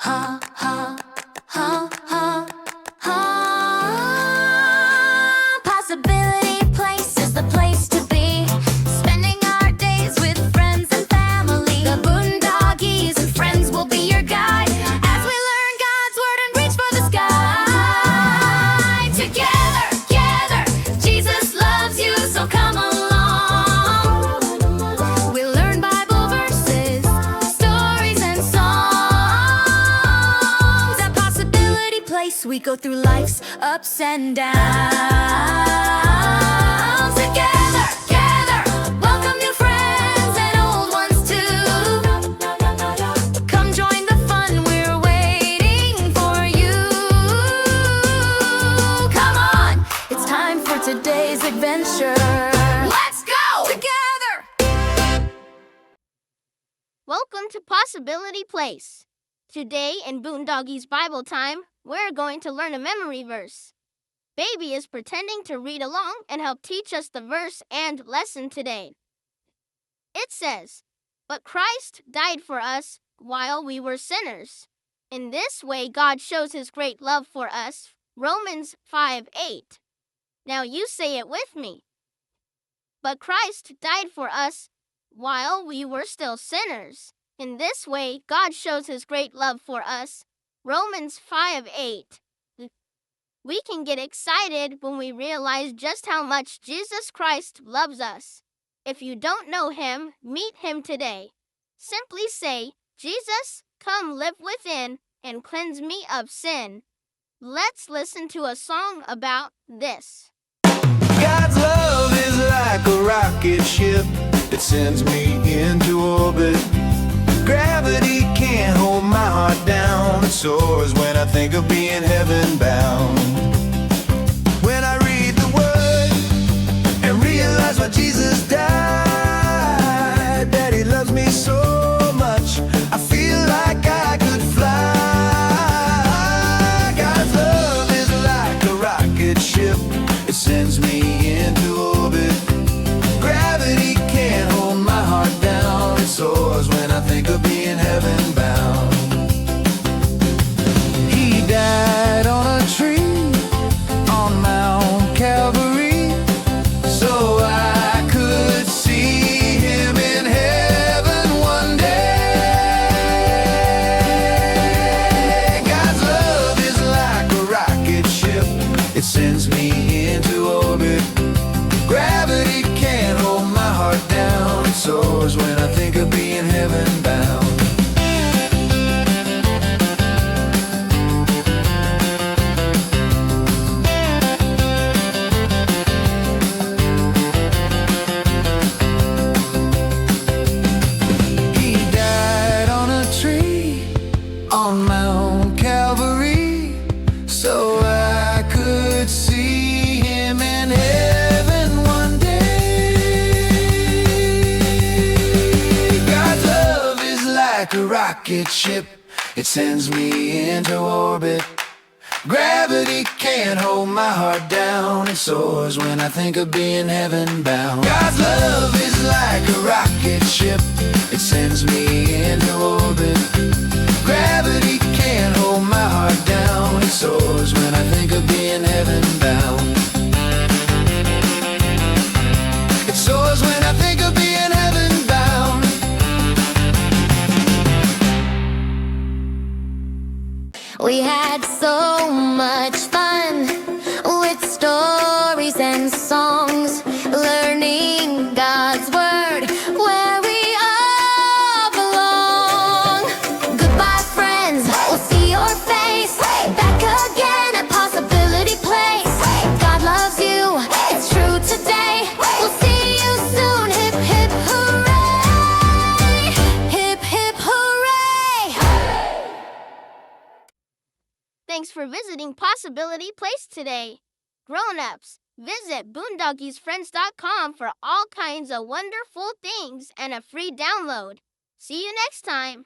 ha, ha, ha, ha, ha. Possibility Place is the place to be. Spending our days with friends and family. The Boondoggies and friends will be your guide as we learn God's word and reach for the sky. Together, together, Jesus loves you, so come along. We'll learn Bible verses, stories and songs. At Possibility Place, we go through life's ups and downs. Together, together, welcome new friends and old ones too. Come join the fun, we're waiting for you. Come on, it's time for today's adventure. Let's go! Together! Welcome to Possibility Place. Today in Boondoggies Bible Time, we're going to learn a memory verse. Baby is pretending to read along and help teach us the verse and lesson today. It says, "But Christ died for us while we were sinners. In this way God shows his great love for us." Romans 5:8. Now you say it with me. But Christ died for us while we were still sinners. In this way God shows his great love for us. Romans 5:8. We can get excited when we realize just how much Jesus Christ loves us. If you don't know him, meet him today. Simply say, "Jesus, come live within and cleanse me of sin." Let's listen to a song about this. God's love is like a rocket ship. It sends me into orbit. Gravity can't hold my heart down. It soars when I think of being heaven bound. When I read the word and realize why Jesus died, that he loves me so much, I feel like I could fly. God's love is like a rocket ship. It sends me into orbit. Gravity can't hold my heart down. It soars when I think of being heaven bound. He died on a tree on Mount Calvary, so I could see him in heaven one day. God's love is like a rocket ship. It sends me into orbit. Gravity can't hold my heart down. It soars when I think of being heaven bound. He died on a tree on Mount Calvary, so I could see him in heaven one day. God's love is like a rocket ship. It sends me into orbit. Gravity can't hold my heart down. It soars when I think of being heaven bound. God's love is like a rocket ship. It sends me into orbit. Gravity can't hold my heart down. It soars when I think of being heaven bound. It soars when I think of being heaven bound. We had so much fun with stories and songs, learning God's word where we all belong. Goodbye, friends, we'll see your face back again at Possibility Place. God loves you, it's true today. We'll see you soon. Hip, hip, hooray! Hip, hip, hooray! Thanks for visiting Possibility Place today. Grown-ups, visit boondoggiesfriends.com for all kinds of wonderful things and a free download. See you next time.